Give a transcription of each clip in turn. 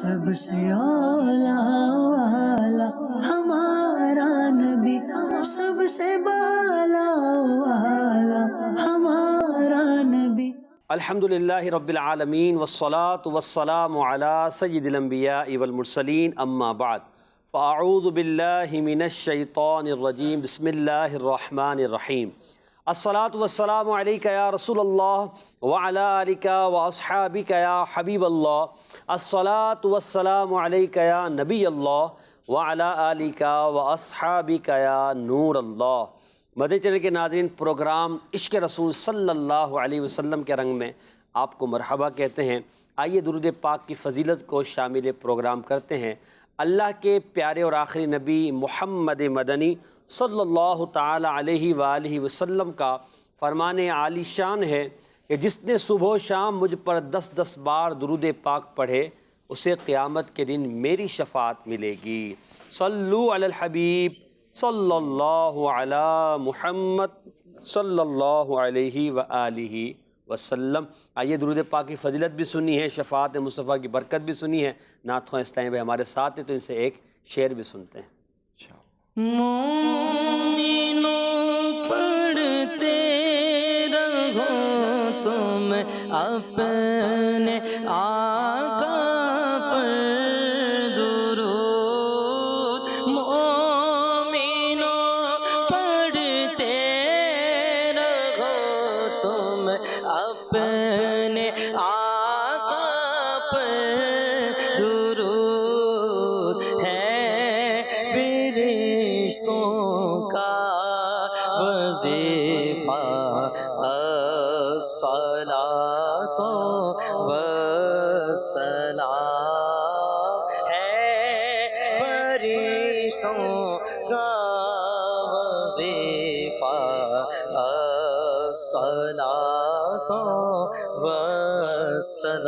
سب سے اولا والا ہمارا نبی، سب سے بالا والا ہمارا نبی۔ الحمدللہ رب العالمین والصلاة والسلام علی سید الانبیاء والمرسلین، اما بعد فاعوذ باللہ من الشیطان الرجیم، بسم اللہ الرحمن الرحیم۔ الصلاة والسلام علیکہ یا رسول اللہ وعلی آلک واصحابک یا حبیب اللہ۔ الصلاة والسلام علیکہ یا نبی اللہ وعلی آلک واصحابک یا نور اللہ۔ مدنی چینل کے ناظرین، پروگرام عشق رسول صلی اللہ علیہ وسلم کے رنگ میں آپ کو مرحبا کہتے ہیں۔ آئیے درود پاک کی فضیلت کو شامل پروگرام کرتے ہیں۔ اللہ کے پیارے اور آخری نبی محمد مدنی صلی اللہ تعالی علیہ وآلہ وسلم کا فرمان عالی شان ہے کہ جس نے صبح و شام مجھ پر 10 بار درود پاک پڑھے، اسے قیامت کے دن میری شفاعت ملے گی۔ صلو علی الحبیب صلی اللہ علی محمد صلی اللہ علیہ وآلہ وسلم۔ آئیے درود پاک کی فضیلت بھی سنی ہے، شفاعت مصطفیٰ کی برکت بھی سنی ہے۔ نعت خواں اسلام بھائی ہمارے ساتھ ہیں تو ان سے ایک شعر بھی سنتے ہیں۔ مومنوں پڑھتے رہو تم اپنے آقا پر درود، مومنوں پڑھتے رہو تم اپنے آقا پر درود، ہے فرشتوں کا وظیفہ الصلاۃ والسلام، ہے فرشتوں کا وظیفہ الصلاۃ والسلام۔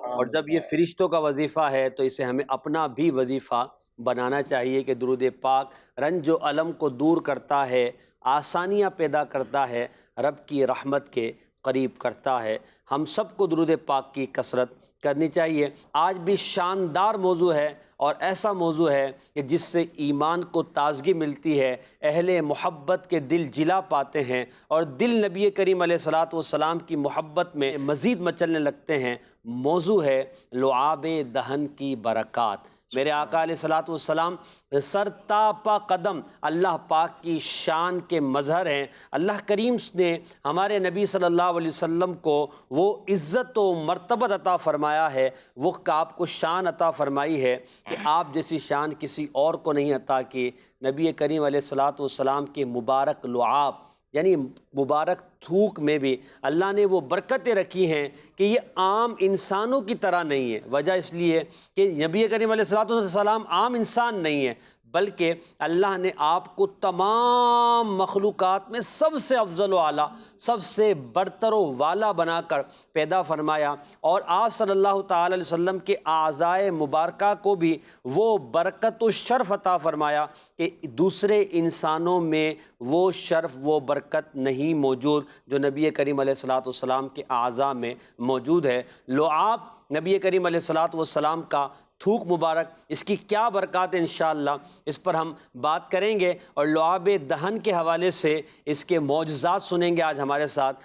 اور جب یہ فرشتوں کا وظیفہ ہے تو اسے ہمیں اپنا بھی وظیفہ بنانا چاہیے کہ درود پاک رنج و الم کو دور کرتا ہے، آسانیاں پیدا کرتا ہے، رب کی رحمت کے قریب کرتا ہے۔ ہم سب کو درود پاک کی کثرت کرنی چاہیے۔ آج بھی شاندار موضوع ہے اور ایسا موضوع ہے کہ جس سے ایمان کو تازگی ملتی ہے، اہل محبت کے دل جلا پاتے ہیں اور دل نبی کریم علیہ الصلاۃ والسلام کی محبت میں مزید مچلنے لگتے ہیں۔ موضوع ہے لعاب دہن کی برکات۔ میرے آقا علیہ الصلاۃ والسلام سر تا پا قدم اللہ پاک کی شان کے مظہر ہیں۔ اللہ کریم نے ہمارے نبی صلی اللہ علیہ وسلم کو وہ عزت و مرتبت عطا فرمایا ہے، وہ آپ کو شان عطا فرمائی ہے کہ آپ جیسی شان کسی اور کو نہیں عطا کی۔ نبی کریم علیہ الصلاۃ والسلام کے مبارک لعاب یعنی مبارک تھوک میں بھی اللہ نے وہ برکتیں رکھی ہیں کہ یہ عام انسانوں کی طرح نہیں ہے۔ وجہ اس لیے کہ نبی کریم علیہ الصلاۃ والسلام عام انسان نہیں ہے، بلکہ اللہ نے آپ کو تمام مخلوقات میں سب سے افضل و اعلیٰ، سب سے برتر و والا بنا کر پیدا فرمایا، اور آپ صلی اللہ تعالی علیہ وسلم کے اعضائے مبارکہ کو بھی وہ برکت و شرف عطا فرمایا کہ دوسرے انسانوں میں وہ شرف وہ برکت نہیں موجود جو نبی کریم علیہ الصلاۃ والسلام کے اعضاء میں موجود ہے۔ لعاب نبی کریم علیہ الصلاۃ والسلام کا تھوک مبارک، اس کی کیا برکات ہیں انشاءاللہ اس پر ہم بات کریں گے، اور لعاب دہن کے حوالے سے اس کے معجزات سنیں گے۔ آج ہمارے ساتھ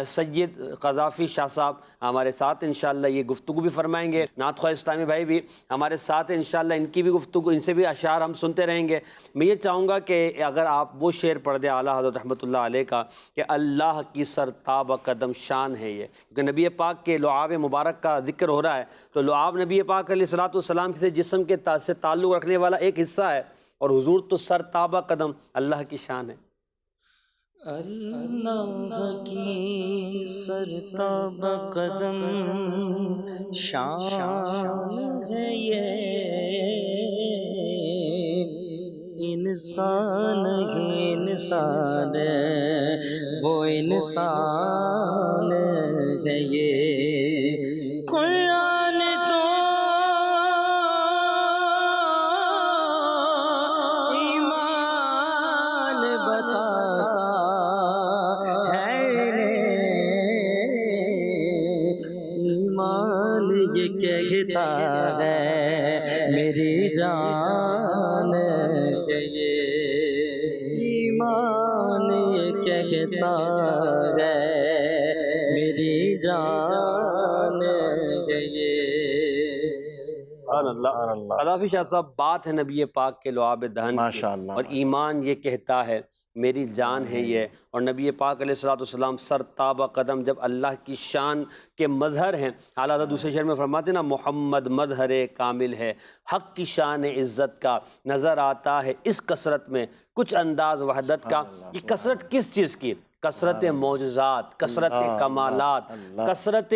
سید قذافی شاہ صاحب ہمارے ساتھ انشاءاللہ یہ گفتگو بھی فرمائیں گے۔ نعت خواہ اسلامی بھائی بھی ہمارے ساتھ ہیں انشاءاللہ، ان کی بھی گفتگو، ان سے بھی اشعار ہم سنتے رہیں گے۔ میں یہ چاہوں گا کہ اگر آپ وہ شعر پڑھ دیں اعلیٰ حضرت رحمۃ اللہ علیہ کا کہ اللہ کی سر تاب قدم شان ہے یہ، کیونکہ نبی پاک کے لعاب مبارک کا ذکر ہو رہا ہے، تو لعاب نبی پاک علیہ الصلاۃ والسلام سے جسم کے سے تعلق رکھنے والا ایک حصہ ہے، اور حضور تو سر تابہ قدم اللہ کی شان ہے۔ اللہ کی سر تابہ قدم شان ہے یہ، انسان ہی انسان ہے، وہ انسان ہے یہ۔ قرآن تو ایمان بتاتا ہے، ایمان یہ کہتا ہے میری جان ہے یہ، ایمان یہ کہتا ہے میری جان ہے یہ۔ اللہ قذافی شاہ صاحب، بات ہے نبی پاک کے لعاب دہن کی، ماشاء اللہ، اور ایمان یہ کہتا ہے میری جان ہے یہ، اور نبی پاک علیہ الصلوۃ والسلام سر تابہ قدم جب اللہ کی شان کے مظہر ہیں، اعلیٰ حضرت دوسرے شعر میں فرماتے ہیں نا، محمد مظہر کامل ہے، حق کی شان عزت کا نظر آتا ہے اس کثرت میں کچھ انداز وحدت کا۔ یہ کثرت کس چیز کی؟ کثرت معجزات، کثرت کمالات، کثرت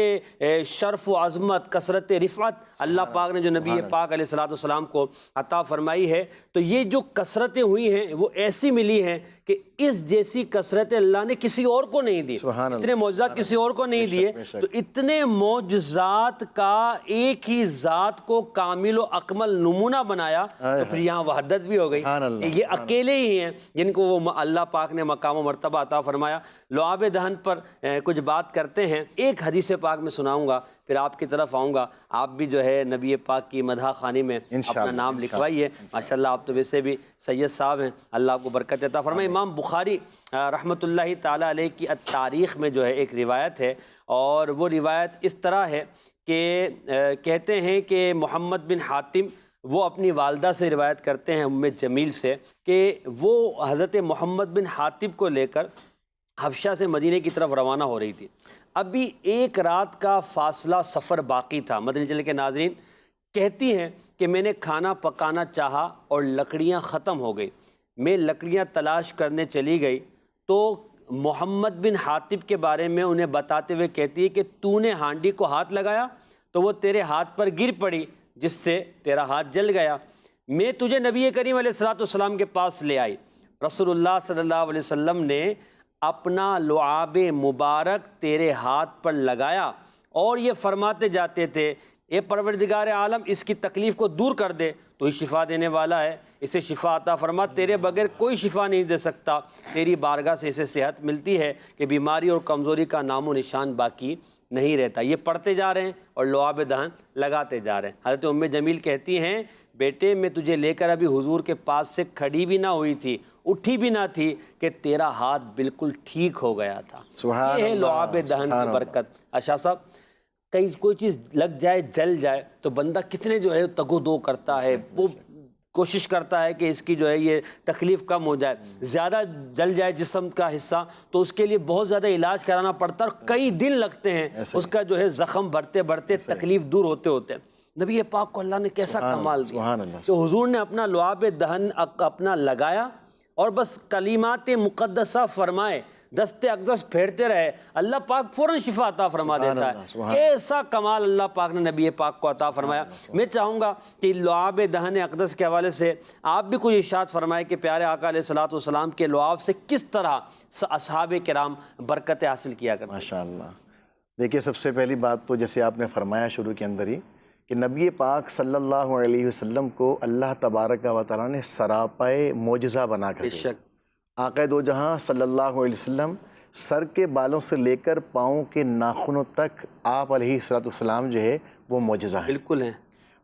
شرف و عظمت، کثرت رفعت اللہ پاک نے جو نبی پاک علیہ الصلوۃ والسلام کو عطا فرمائی ہے۔ تو یہ جو کثرتیں ہوئی ہیں وہ ایسی ملی ہیں کہ اس جیسی کثرت اللہ نے کسی اور کو نہیں دی، اتنے معجزات کسی اور کو نہیں دیے۔ تو اتنے معجزات کا ایک ہی ذات کو کامل و اکمل نمونہ بنایا، تو پھر یہاں وحدت بھی ہو گئی۔ یہ اکیلے ہی ہیں جن کو وہ اللہ پاک نے مقام و مرتبہ عطا فرمایا۔ لعاب دہن پر کچھ بات کرتے ہیں، ایک حدیث پاک میں سناؤں گا، پھر آپ کی طرف آؤں گا۔ آپ بھی جو ہے نبی پاک کی مدح خوانی میں اپنا نام لکھوائیے، ماشاءاللہ آپ تو ویسے بھی سید صاحب ہیں، اللہ آپ کو برکت عطا فرمائے۔ امام بخاری رحمۃ اللہ تعالیٰ علیہ کی التاریخ میں جو ہے ایک روایت ہے، اور وہ روایت اس طرح ہے کہ کہتے ہیں کہ محمد بن حاتم وہ اپنی والدہ سے روایت کرتے ہیں، ام جمیل سے، کہ وہ حضرت محمد بن حاتم کو لے کر حبشہ سے مدینے کی طرف روانہ ہو رہی تھی۔ ابھی ایک رات کا فاصلہ سفر باقی تھا۔ مدنی چینل کے ناظرین، کہتی ہیں کہ میں نے کھانا پکانا چاہا اور لکڑیاں ختم ہو گئی، میں لکڑیاں تلاش کرنے چلی گئی تو محمد بن حاتب کے بارے میں انہیں بتاتے ہوئے کہتی ہے کہ تو نے ہانڈی کو ہاتھ لگایا تو وہ تیرے ہاتھ پر گر پڑی جس سے تیرا ہاتھ جل گیا، میں تجھے نبی کریم علیہ الصلوۃ والسلام کے پاس لے آئی، رسول اللہ صلی اللہ علیہ وسلم نے اپنا لعاب مبارک تیرے ہاتھ پر لگایا اور یہ فرماتے جاتے تھے، اے پروردگار عالم اس کی تکلیف کو دور کر دے، تو ہی شفا دینے والا ہے، اسے شفا عطا فرما، تیرے بغیر کوئی شفا نہیں دے سکتا، تیری بارگاہ سے اسے صحت ملتی ہے کہ بیماری اور کمزوری کا نام و نشان باقی نہیں رہتا۔ یہ پڑھتے جا رہے ہیں اور لعاب دہن لگاتے جا رہے ہیں۔ حضرت ام جمیل کہتی ہیں، بیٹے میں تجھے لے کر ابھی حضور کے پاس سے کھڑی بھی نہ ہوئی تھی، اٹھی بھی نہ تھی کہ تیرا ہاتھ بالکل ٹھیک ہو گیا تھا۔ یہ ہے لعاب دہن کی برکت۔ شاہ صاحب، کوئی چیز لگ جائے جل جائے تو بندہ کتنے جو ہے تگ و دو کرتا ہے، وہ کوشش کرتا ہے کہ اس کی جو ہے یہ تکلیف کم ہو جائے، زیادہ جل جائے جسم کا حصہ تو اس کے لیے بہت زیادہ علاج کرانا پڑتا ہے اور کئی دن لگتے ہیں اس کا جو ہے زخم بڑھتے بڑھتے تکلیف دور ہوتے ہوتے۔ نبی پاک کو اللہ نے کیسا کمال دیا کہ حضور نے اپنا لعاب دہن اپنا لگایا اور بس کلمات مقدسہ فرمائے، دست اقدس پھیرتے رہے، اللہ پاک فوراً شفا عطا فرما دیتا ہے۔ کیسا کمال اللہ پاک نے نبی پاک کو عطا فرمایا۔ میں چاہوں گا کہ لعاب دہن اقدس کے حوالے سے آپ بھی کچھ ارشاد فرمائے کہ پیارے آقا علیہ الصلوۃ والسلام کے لعاب سے کس طرح اصحاب کرام برکتیں حاصل کیا کرتے ہیں۔ ماشاءاللہ، دیکھیے سب سے پہلی بات تو جیسے آپ نے فرمایا شروع کے اندر ہی کہ نبی پاک صلی اللہ علیہ وسلم کو اللہ تبارک و تعالیٰ نے سراپائے معجزہ بنا کر دیا۔ آقا دو جہاں صلی اللہ علیہ وسلم سر کے بالوں سے لے کر پاؤں کے ناخنوں تک آپ علیہ السلام جو ہے وہ معجزہ ہے، بالکل ہیں،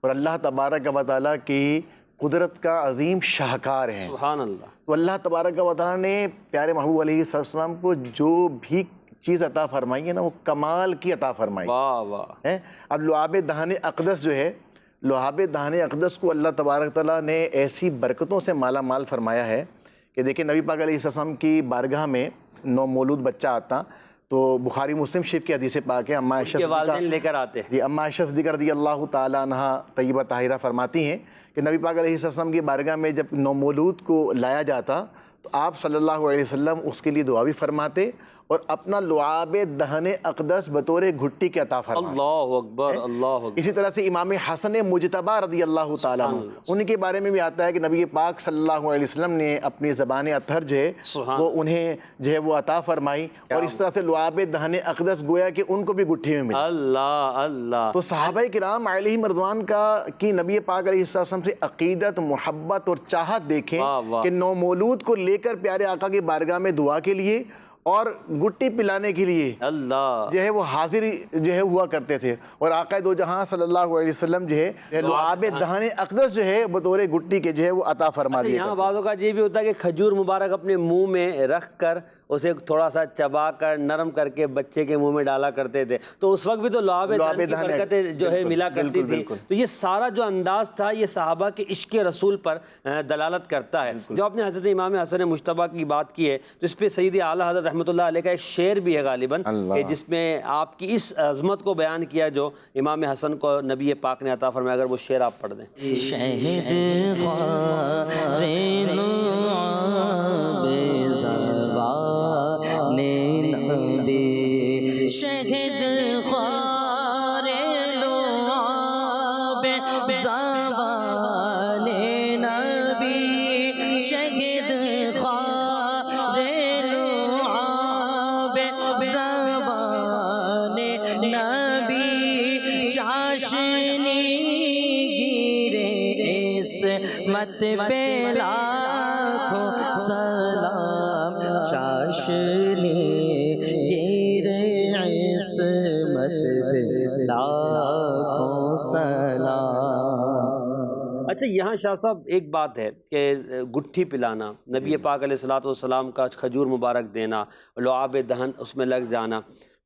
اور اللہ تبارک و تعالیٰ کی قدرت کا عظیم شاہکار ہیں۔ سبحان اللہ۔ تو اللہ تبارک و تعالیٰ نے پیارے محبوب علیہ السلام کو جو بھی چیز عطا فرمائی ہے نا، وہ کمال کی عطا فرمائی واہ واہ۔ ہے۔ اب لعاب دہن اقدس جو ہے، لعاب دہن اقدس کو اللہ تبارک تعالیٰ نے ایسی برکتوں سے مالا مال فرمایا ہے کہ دیکھیں نبی پاک علیہ السلام کی بارگاہ میں نومولود بچہ آتا تو بخاری مسلم شریف کی حدیث پاک ہے، اما عائشہ کے والدین لے کر آتے ہیں۔ جی، اما عائشہ صدیقہ رضی اللہ تعالیٰ عنہا طیبہ طاہرہ فرماتی ہیں کہ نبی پاک علیہ السلام کی بارگاہ میں جب نومولود کو لایا جاتا تو آپ صلی اللہ علیہ وسلم اس کے لیے دعا بھی فرماتے اور اپنا لعاب دہن اقدس بطور گھٹی کے عطا فرماتے۔ اللہ اکبر، اللہ اکبر۔ اسی طرح سے امام حسن مجتبی رضی اللہ تعالیٰ عنہ، ان کے بارے میں بھی آتا ہے کہ نبی پاک صلی اللہ علیہ وسلم نے اپنی زبان اطہر جو ہے وہ انہیں جو ہے وہ عطا فرمائی، اور اس طرح سے لعاب دہن اقدس گویا کہ ان کو بھی گٹھی میں ملا۔ اللہ اللہ۔ تو صحابہ کرام علیہم رضوان کی نبی پاک علیہ السلام سے عقیدت، محبت اور چاہت دیکھیں کہ نومولود کو لے کر پیارے آقا کی بارگاہ میں دعا کے لیے اور گٹی پلانے کے لیے اللہ جو ہے وہ حاضر جو ہے ہوا کرتے تھے، اور آقا دو جہاں صلی اللہ علیہ وسلم جو ہے لعاب دہن اقدس جو ہے بطور گٹی کے جو ہے وہ عطا فرما دیا یہاں بعضوں کا یہ بھی ہوتا ہے کہ کھجور مبارک اپنے منہ میں رکھ کر اسے تھوڑا سا چبا کر نرم کر کے بچے کے منہ میں ڈالا کرتے تھے، تو اس وقت بھی تو لعاب دہن کی برکتیں جو ہے ملا کرتی تھی۔ تو یہ سارا جو انداز تھا یہ صحابہ کے عشق رسول پر دلالت کرتا ہے۔ جو آپ نے حضرت امام حسن مجتبیٰ کی بات کی ہے تو اس پہ سید اعلیٰ حضرت رحمۃ اللہ علیہ کا ایک شعر بھی ہے غالباً کہ جس میں آپ کی اس عظمت کو بیان کیا جو امام حسن کو نبی پاک نے عطا فرمایا، اگر وہ شعر آپ پڑھ دیں۔ شہد خوار لعاب زبان نبی، شہد خوار لعاب زبان نبی، شہد خوار لعاب زبان نبی، چاشنی گیرے عصمت پہ لاکھوں سلام، چاشنی گیرے عصمت پہ لاکھوں سلام۔ اچھا یہاں شاہ صاحب ایک بات ہے کہ گٹھی پلانا، نبی پاک علیہ الصلوۃ والسلام کا کھجور مبارک دینا، لعاب دہن اس میں لگ جانا،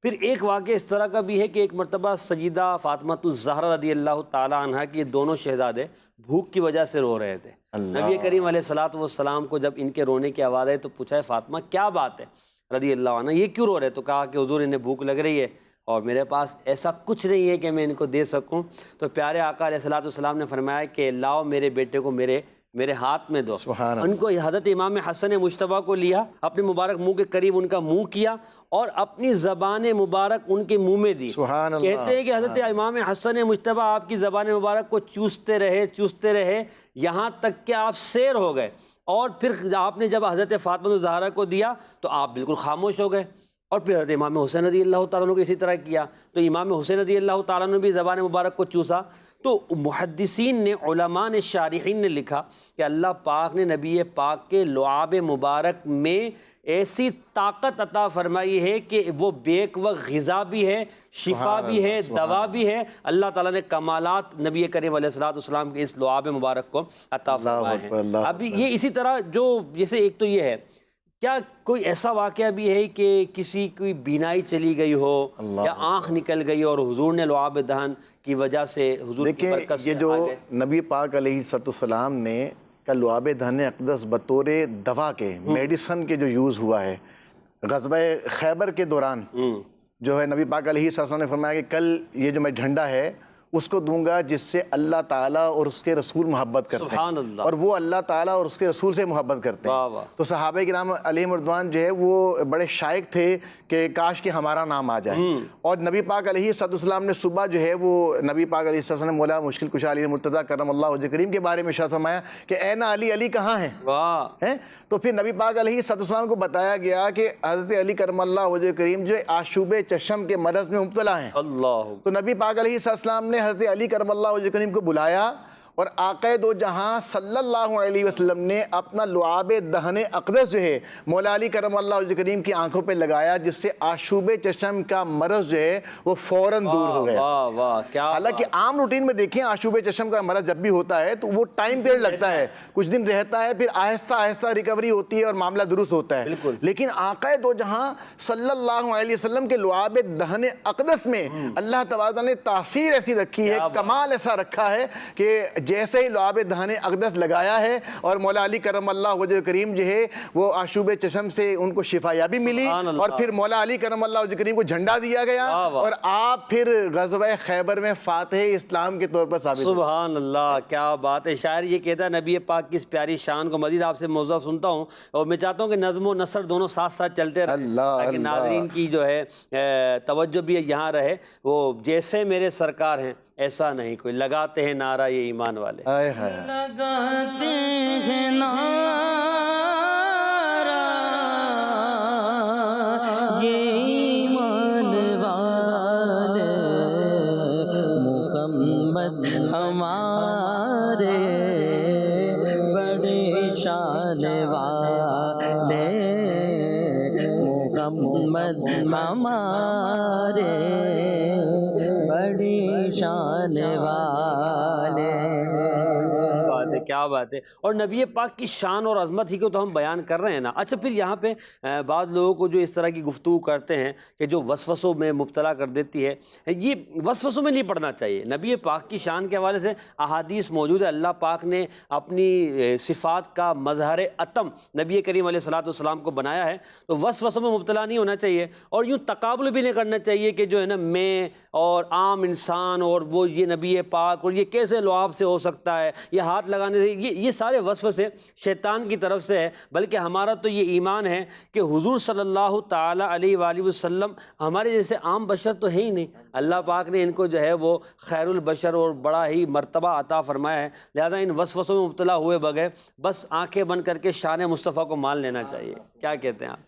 پھر ایک واقعہ اس طرح کا بھی ہے کہ ایک مرتبہ سیدہ فاطمہ الزہرا رضی اللہ تعالیٰ عنہ کی یہ دونوں شہزادے بھوک کی وجہ سے رو رہے تھے۔ نبی کریم علیہ الصلوۃ والسلام کو جب ان کے رونے کی آواز آئی تو پوچھا ہے فاطمہ کیا بات ہے رضی اللہ عنہ، یہ کیوں رو رہے؟ تو کہا کہ حضور انہیں بھوک لگ رہی ہے اور میرے پاس ایسا کچھ نہیں ہے کہ میں ان کو دے سکوں۔ تو پیارے آقا علیہ الصلوۃ والسلام نے فرمایا کہ لاؤ میرے بیٹے کو میرے ہاتھ میں دو۔ ان کو حضرت امام حسن مجتبیٰ کو لیا، اپنے مبارک منہ کے قریب ان کا منہ کیا اور اپنی زبان مبارک ان کے منہ میں دی۔ کہتے ہیں کہ حضرت امام حسن مجتبیٰ آپ کی زبان مبارک کو چوستے رہے یہاں تک کہ آپ سیر ہو گئے، اور پھر آپ نے جب حضرت فاطمہ الزہرا کو دیا تو آپ بالکل خاموش ہو گئے، اور پھر حضرت امام حسین رضی اللہ تعالیٰ عنہ کو اسی طرح کیا، تو امام حسین رضی اللہ تعالیٰ عنہ بھی زبان مبارک کو چوسا۔ تو محدثین نے، علماء نے، شارحین نے لکھا کہ اللہ پاک نے نبی پاک کے لعاب مبارک میں ایسی طاقت عطا فرمائی ہے کہ وہ بیک وقت غذا بھی ہے، شفا بھی ہے، دوا بھی ہے۔ اللہ تعالیٰ نے کمالات نبی کریم علیہ الصلوۃ والسلام کے اس لعاب مبارک کو عطا فرمائے ہیں۔ اب یہ اسی طرح جو جیسے ایک تو یہ ہے، کیا کوئی ایسا واقعہ بھی ہے کہ کسی کی بینائی چلی گئی ہو یا آنکھ نکل گئی اور حضور نے لعاب دہن کی وجہ سے حضور کی برکت سے یہ جو نبی پاک علیہ السلام نے کا لعاب دہن اقدس بطور دوا کے میڈیسن کے جو یوز ہوا ہے، غزوہ خیبر کے دوران جو ہے نبی پاک علیہ السلام نے فرمایا کہ کل یہ جو میں جھنڈا ہے اس کو دوں گا جس سے اللہ تعالیٰ اور اس کے رسول محبت کرتے ہیں، سبحان اللہ، اور وہ اللہ تعالیٰ اور اس کے رسول سے محبت کرتے ہیں۔ تو صحابہ کرام علیہم رضوان جو ہے وہ بڑے شائق تھے کہ کاش کہ ہمارا نام آ جائے، اور نبی پاک علیہ السلام نے صبح جو ہے وہ نبی پاک علیہ السلام نے مولا مشکل کشا علی مرتضیٰ کرم اللہ وجہ کریم کے بارے میں ارشاد فرمایا کہ اے نا علی، علی کہاں ہیں؟ تو پھر نبی پاک علیہ السلام کو بتایا گیا کہ حضرت علی کرم اللہ وجہ کریم جو آشوب چشم کے مرض میں مبتلا ہیں۔ تو نبی پاک علیہ السلام نے حضرت علی کرم اللہ وجہ کریم کو بلایا، اور آقا دو جہاں صلی اللہ علیہ وسلم نے اپنا لعاب دہن اقدس جو ہے مولا علی کرم اللہ وجہ کریم کی آنکھوں پہ لگایا، جس سے آشوب چشم کا مرض جو ہے وہ فوراً دور ہو گیا۔ حالانکہ عام روٹین میں دیکھیں آشوب چشم کا مرض جب بھی ہوتا ہے تو وہ ٹائم پیریڈ لگتا ہے، کچھ دن رہتا ہے، پھر آہستہ آہستہ ریکوری ہوتی ہے اور معاملہ درست ہوتا ہے۔ لیکن آقا دو جہاں صلی اللہ علیہ وسلم کے لعاب دہن اقدس میں اللہ تبارک نے تاثیر ایسی رکھی ہے، کمال ایسا رکھا ہے کہ جیسے ہی لعاب دہن اقدس لگایا ہے اور مولا علی کرم اللہ وجہ کریم جو ہے وہ آشوب چشم سے ان کو شفا یابی ملی، اور پھر مولا علی کرم اللہ وجہ کریم کو جھنڈا دیا گیا، اور آپ پھر غزوہ خیبر میں فاتح اسلام کے طور پر ثابت ہوئے۔ سبحان اللہ، کیا بات ہے۔ شاعر یہ کہتا ہے نبی پاک کی اس پیاری شان کو مزید آپ سے موضوع سنتا ہوں، اور میں چاہتا ہوں کہ نظم و نثر دونوں ساتھ ساتھ چلتے رہے تاکہ ناظرین کی جو ہے توجہ بھی یہاں رہے۔ وہ جیسے میرے سرکار ہیں ایسا نہیں کوئی، لگاتے ہیں نعرہ یہ ایمان والے، لگاتے ہیں نعرہ یہ ایمان والے، محمد ہمارے بڑے شان والے، محمد ہمارے بڑی شان والے. بات ہے، کیا بات ہے. اور نبی پاک کی شان اور عظمت ہی کو تو ہم بیان کر رہے ہیں نا. اچھا پھر یہاں پہ بعض لوگوں کو جو اس طرح کی گفتگو کرتے ہیں کہ جو وسوسوں میں مبتلا کر دیتی ہے، یہ وسوسوں میں نہیں پڑنا چاہیے. نبی پاک کی شان کے حوالے سے احادیث موجود ہے. اللہ پاک نے اپنی صفات کا مظہر اتم نبی کریم علیہ الصلوۃ والسلام کو بنایا ہے، تو وسوسوں میں مبتلا نہیں ہونا چاہیے. اور یوں تقابل بھی نہیں کرنا چاہیے کہ جو ہے نا میں اور عام انسان اور وہ یہ نبی پاک اور یہ کیسے لعاب سے ہو سکتا ہے، یہ ہاتھ لگانے سے، یہ سارے وسوسے شیطان کی طرف سے ہے. بلکہ ہمارا تو یہ ایمان ہے کہ حضور صلی اللہ تعالیٰ علیہ وآلہ وسلم ہمارے جیسے عام بشر تو ہے ہی نہیں. اللہ پاک نے ان کو جو ہے وہ خیر البشر اور بڑا ہی مرتبہ عطا فرمایا ہے. لہذا ان وسوسوں میں مبتلا ہوئے بغیر بس آنکھیں بند کر کے شان مصطفیٰ کو مان لینا چاہیے. کیا کہتے ہیں آپ؟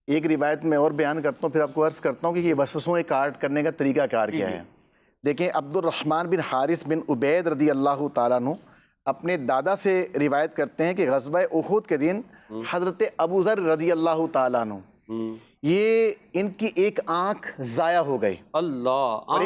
ایک روایت میں اور بیان کرتا ہوں، پھر آپ کو عرض کرتا ہوں کہ یہ وسوسوں کے کاٹ کرنے کا طریقہ کار کیا ہے. دیکھیں، عبد الرحمن بن حارث بن عبید رضی اللہ تعالیٰ عنہ اپنے دادا سے روایت کرتے ہیں کہ غزوہ احد کے دن حضرت ابو ذر رضی اللہ تعالیٰ عنہ یہ ان کی ایک آنکھ ضائع ہو گئی. اللہ. اور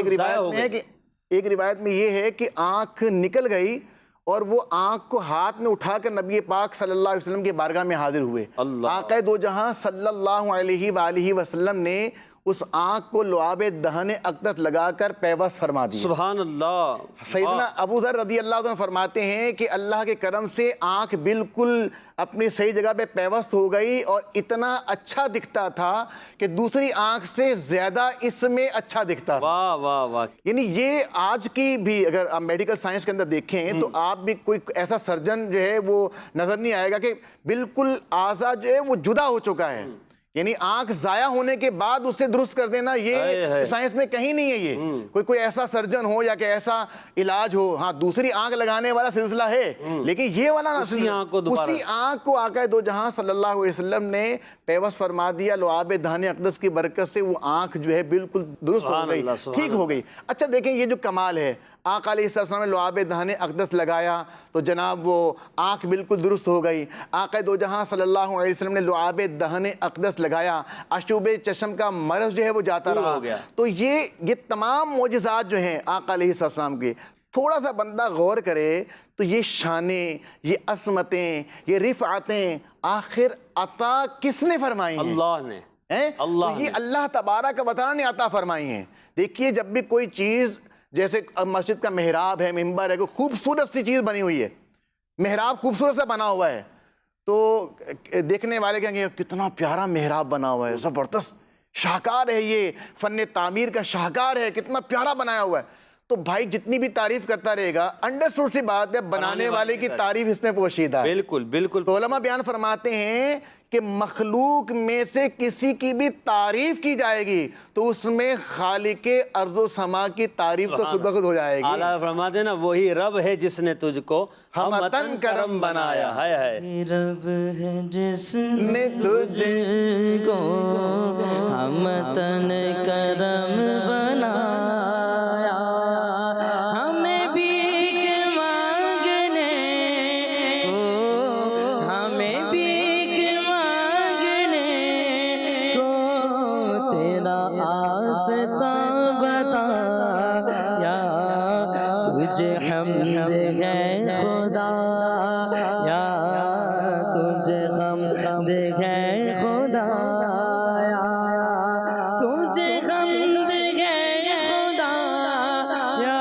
ایک روایت میں یہ ہے کہ آنکھ نکل گئی اور وہ آنکھ کو ہاتھ میں اٹھا کر نبی پاک صلی اللہ علیہ وسلم کے بارگاہ میں حاضر ہوئے. آقا دو جہاں صلی اللہ علیہ وآلہ وسلم نے اس آنکھ کو لعاب دہن اقدس لگا کر پیوست فرما دیا. سبحان اللہ. سیدنا ابو ذر رضی اللہ عنہ فرماتے ہیں کہ اللہ کے کرم سے آنکھ بالکل اپنی صحیح جگہ پہ پیوست ہو گئی اور اتنا اچھا دکھتا تھا کہ دوسری آنکھ سے زیادہ اس میں اچھا دکھتا تھا. واہ واہ واہ. یعنی یہ آج کی بھی اگر آپ میڈیکل سائنس کے اندر دیکھیں تو آپ بھی کوئی ایسا سرجن جو ہے وہ نظر نہیں آئے گا کہ بالکل اعضاء جو ہے وہ جدا ہو چکا ہے. یعنی آنکھ ضائع ہونے کے بعد اسے درست کر دینا یہ سائنس میں کہیں نہیں ہے. یہ کوئی ایسا سرجن ہو یا کہ ایسا علاج ہو. ہاں دوسری آنکھ لگانے والا سلسلہ ہے لیکن یہ والا اسی آنکھ کو آقا دو جہاں صلی اللہ علیہ وسلم نے پیوست فرما دیا. لعاب دہن اقدس کی برکت سے وہ آنکھ جو ہے بالکل درست ہو گئی، ٹھیک ہو گئی. اچھا دیکھیں یہ جو کمال ہے، آقا علیہ السلام نے لعاب دہن اقدس لگایا تو جناب وہ آنکھ بالکل درست ہو گئی. آقا دو جہاں صلی اللہ علیہ وسلم نے لعاب دہن اقدس لگایا، اشوب چشم کا مرض جو ہے وہ جاتا رہا. تو یہ تمام معجزات جو ہیں آقا علیہ السلام کے، تھوڑا سا بندہ غور کرے تو یہ شانیں، یہ عظمتیں، یہ رفعتیں آخر عطا کس نے فرمائی ہیں؟ اللہ نے. یہ اللہ تبارک و تعالیٰ نے عطا فرمائی ہیں. دیکھیے جب بھی کوئی چیز، جیسے مسجد کا محراب ہے، منبر ہے، کوئی خوبصورت سی چیز بنی ہوئی ہے، محراب خوبصورت سا بنا ہوا ہے، تو دیکھنے والے کہیں گے کتنا پیارا محراب بنا ہوا ہے، زبردست شاہکار ہے، یہ فن تعمیر کا شاہکار ہے، کتنا پیارا بنایا ہوا ہے. تو بھائی جتنی بھی تعریف کرتا رہے گا، انڈرسٹوڈ سی بات ہے بنانے والے کی تعریف اس میں پوشیدہ ہے. بالکل بالکل. تو علماء بیان فرماتے ہیں کہ مخلوق میں سے کسی کی بھی تعریف کی جائے گی تو اس میں خالق ارض و سما کی تعریف تو خود بخود ہو جائے گی. اعلیٰ فرماتے ہیں نا، وہی رب ہے جس نے تجھ کو ہمتن کرم بنایا. ہے رب ہے جس نے تجھ کو ہمتن کرم بنایا. ہمیں بھیک مانگنے کو، ہمیں بھیک مانگنے کو تیرا آستہ بتایا. تجھے حمد ہے خدا یا تجھے حمد ہے خدا یا تجھے حمد ہے خدا یا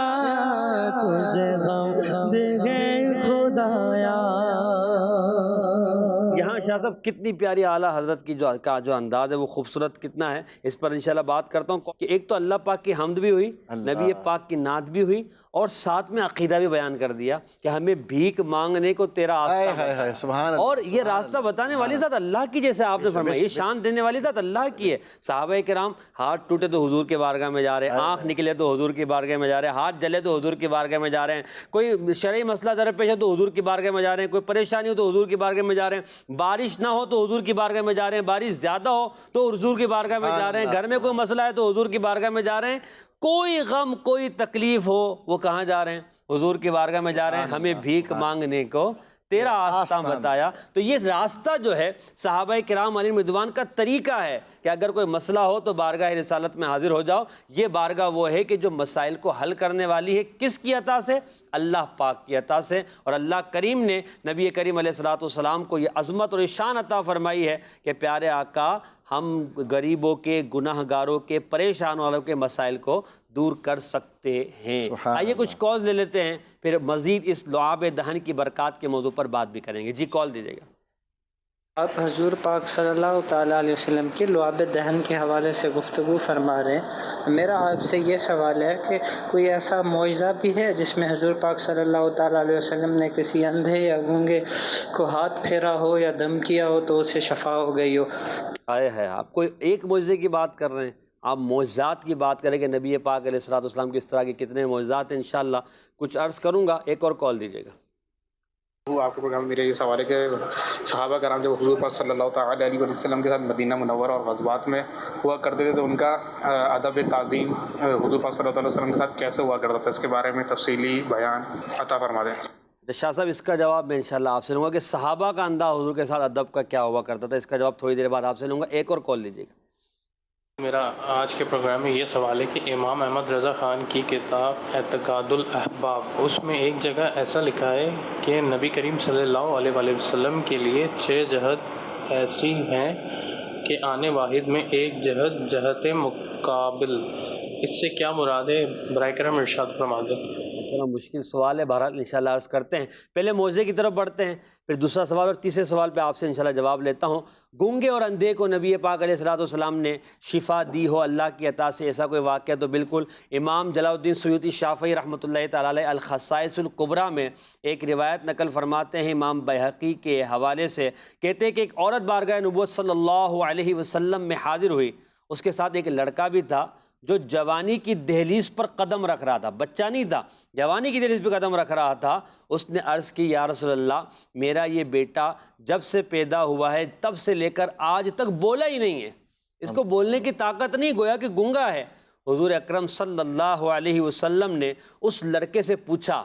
تجھے حمد ہے خدا یا. یہاں شاہ صاحب کتنی پیاری اعلیٰ حضرت کی جو انداز ہے وہ خوبصورت کتنا ہے، اس پر انشاءاللہ بات کرتا ہوں کہ ایک تو اللہ پاک کی حمد بھی ہوئی، نبی پاک کی نعت بھی ہوئی، اور ساتھ میں عقیدہ بھی بیان کر دیا کہ ہمیں بھیک مانگنے کو تیرا راستہ. سبحان اللہ. اور یہ راستہ بتانے والی ذات اللہ کی، جیسے آپ نے فرمایا، یہ شان دینے والی ذات اللہ کی ہے. صحابہ کرام ہاتھ ٹوٹے تو حضور کے بارگاہ میں جا رہے ہیں، آنکھ نکلے تو حضور کی بارگاہ میں جا رہے ہیں، ہاتھ جلے تو حضور کی بارگاہ میں جا رہے ہیں، کوئی شرعی مسئلہ درپیش ہے تو حضور کی بارگاہ میں جا رہے ہیں، کوئی پریشانی ہو تو حضور کی بارگاہ میں جا رہے ہیں، بارش نہ ہو تو حضور کی بارگاہ میں جا رہے ہیں، بارش زیادہ ہو تو حضور کی بارگاہ میں جا رہے ہیں، گھر میں کوئی مسئلہ ہے تو حضور کی بارگاہ میں جا رہے ہیں، کوئی غم کوئی تکلیف ہو وہ کہاں جا رہے ہیں؟ حضور کی بارگاہ میں جا رہے ہیں. ہمیں بھیک مانگنے کو تیرا آستہ بتایا۔ تو یہ راستہ جو ہے صحابہ کرام علیہ رضوان کا طریقہ ہے کہ اگر کوئی مسئلہ ہو تو بارگاہ رسالت میں حاضر ہو جاؤ۔ یہ بارگاہ وہ ہے کہ جو مسائل کو حل کرنے والی ہے، کس کی عطا سے؟ اللہ پاک کی عطا سے۔ اور اللہ کریم نے نبی کریم علیہ الصلوۃ والسلام کو یہ عظمت اور شان عطا فرمائی ہے کہ پیارے آقا ہم غریبوں کے، گناہ گاروں کے، پریشان والوں کے مسائل کو دور کر سکتے ہیں۔ آئیے کچھ کال لے لیتے ہیں، پھر مزید اس لعاب دہن کی برکات کے موضوع پر بات بھی کریں گے۔ جی کال دیجیے گا۔ آپ حضور پاک صلی اللہ تعالیٰ علیہ وسلم کی لعاب دہن کے حوالے سے گفتگو فرما رہے ہیں۔ میرا آپ سے یہ سوال ہے کہ کوئی ایسا معجزہ بھی ہے جس میں حضور پاک صلی اللہ تعالیٰ علیہ وسلم نے کسی اندھے یا گونگے کو ہاتھ پھیرا ہو یا دم کیا ہو تو اسے شفا ہو گئی ہو؟ آپ کوئی ایک معجزے کی بات کر رہے ہیں، آپ معجزات کی بات کریں کہ نبی پاک علیہ الصلوۃ والسلام کی اس طرح کے کتنے معجزات ہیں، انشاءاللہ کچھ عرض کروں گا۔ ایک اور کال دیجیے گا۔ آپ کو پروگرام میرا یہ سوال ہے کہ صحابہ کرام جب حضور پاک صلی اللہ تعالیٰ علیہ وسلم کے ساتھ مدینہ منورہ اور غزوات میں ہوا کرتے تھے تو ان کا ادب تعظیم حضور پاک صلی اللہ علیہ وسلم کے ساتھ کیسے ہوا کرتا تھا، اس کے بارے میں تفصیلی بیان عطا فرما دیں۔ شاہ صاحب اس کا جواب میں انشاءاللہ آپ سے لوں گا کہ صحابہ کا انداز حضور کے ساتھ ادب کا کیا ہوا کرتا تھا، اس کا جواب تھوڑی دیر بعد آپ سے لوں گا۔ ایک اور کال لیجیے گا۔ میرا آج کے پروگرام میں یہ سوال ہے کہ امام احمد رضا خان کی کتاب اعتقاد الاحباب، اس میں ایک جگہ ایسا لکھا ہے کہ نبی کریم صلی اللہ علیہ وآلہ وسلم کے لیے 6 جہت ایسی ہیں کہ آنے واحد میں ایک جہت جہت مقابل، اس سے کیا مراد ہے؟ برائے کرم ارشاد فرما دیں۔ اتنا مشکل سوال ہے، بہرحال انشاءاللہ عرض کرتے ہیں۔ پہلے موضوع کی طرف بڑھتے ہیں، پھر دوسرا سوال اور تیسرے سوال پہ آپ سے انشاءاللہ جواب لیتا ہوں۔ گونگے اور اندھے کو نبی پاک علیہ الصلوۃ والسلام نے شفا دی ہو اللہ کی عطا سے، ایسا کوئی واقعہ تو بالکل امام جلال الدین سیوطی شافعی رحمۃ اللہ تعالیٰ علیہ الخصائص الکبریٰ میں ایک روایت نقل فرماتے ہیں امام بیہقی کے حوالے سے، کہتے ہیں کہ ایک عورت بارگاہ نبوت صلی اللہ علیہ وسلم میں حاضر ہوئی، اس کے ساتھ ایک لڑکا بھی تھا جو جوانی کی دہلیز پر قدم رکھ رہا تھا، بچہ نہیں تھا، جوانی کی دہلیز پہ قدم رکھ رہا تھا۔ اس نے عرض کی یا رسول اللہ میرا یہ بیٹا جب سے پیدا ہوا ہے تب سے لے کر آج تک بولا ہی نہیں ہے، اس کو بولنے کی طاقت نہیں، گویا کہ گونگا ہے۔ حضور اکرم صلی اللہ علیہ وسلم نے اس لڑکے سے پوچھا،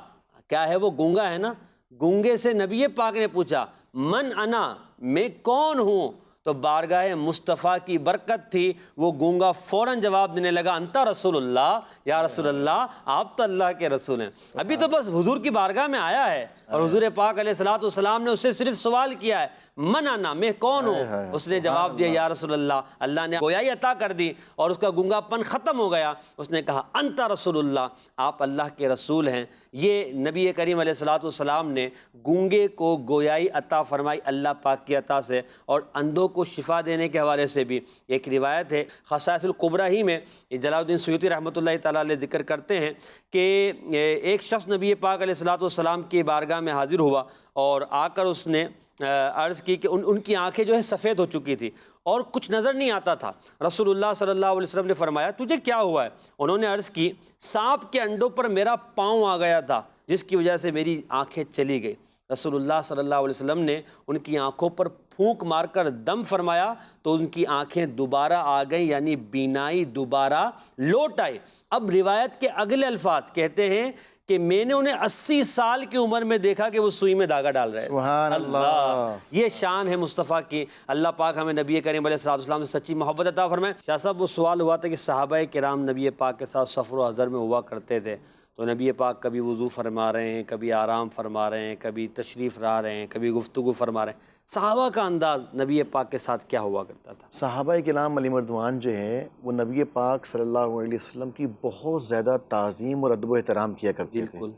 کیا ہے وہ گونگا ہے نا؟ گونگے سے نبی پاک نے پوچھا من انا، میں کون ہوں؟ تو بارگاہ مصطفیٰ کی برکت تھی، وہ گونگا فوراً جواب دینے لگا انتا رسول اللہ، یا رسول اللہ آپ تو اللہ کے رسول ہیں۔ ابھی تو بس حضور کی بارگاہ میں آیا ہے اور حضور پاک علیہ الصلوۃ والسلام نے اس سے صرف سوال کیا ہے من انا، میں کون ہوں؟ اس نے جواب دیا یا رسول اللہ، اللہ نے گویائی عطا کر دی اور اس کا گونگا پن ختم ہو گیا۔ اس نے کہا انتا رسول اللہ، آپ اللہ کے رسول ہیں۔ یہ نبی کریم علیہ الصلوۃ والسلام نے گونگے کو گویائی عطا فرمائی اللہ پاک کی عطا سے، اور اندھوں کو شفا دینے کے حوالے سے بھی ایک روایت ہے خصائص الکبریٰ ہی میں جلال الدین سیوطی رحمۃ اللہ تعالیٰ علیہ ذکر کرتے ہیں کہ ایک شخص نبی پاک علیہ الصلوۃ والسلام کی بارگاہ میں حاضر ہوا اور آ کر اس نے عرض کی کہ ان کی آنکھیں جو ہے سفید ہو چکی تھی اور کچھ نظر نہیں آتا تھا۔ رسول اللہ صلی اللہ علیہ وسلم نے فرمایا تجھے کیا ہوا ہے؟ انہوں نے عرض کی سانپ کے انڈوں پر میرا پاؤں آ گیا تھا جس کی وجہ سے میری آنکھیں چلی گئی۔ رسول اللہ صلی اللہ علیہ وسلم نے ان کی آنکھوں پر پھونک مار کر دم فرمایا تو ان کی آنکھیں دوبارہ آ گئیں، یعنی بینائی دوبارہ لوٹ آئی۔ اب روایت کے اگلے الفاظ کہتے ہیں کہ میں نے انہیں 80 سال کی عمر میں دیکھا کہ وہ سوئی میں دھاگا ڈال رہے ہیں۔ سبحان اللہ، یہ شان ہے مصطفیٰ کی۔ اللہ پاک ہمیں نبی کریم علیہ الصلوۃ والسلام سے سچی محبت عطا فرمائے۔ شاہ صاحب وہ سوال ہوا تھا کہ صحابہ کرام نبی پاک کے ساتھ سفر و حضر میں ہوا کرتے تھے، تو نبی پاک کبھی وضو فرما رہے ہیں، کبھی آرام فرما رہے ہیں، کبھی تشریف لا رہے ہیں، کبھی گفتگو فرما رہے ہیں، صحابہ کا انداز نبی پاک کے ساتھ کیا ہوا کرتا تھا؟ صحابہ کرام علیہ رضوان جو ہیں وہ نبی پاک صلی اللہ علیہ وسلم کی بہت زیادہ تعظیم اور ادب و احترام کیا کرتے تھے۔ بالکل،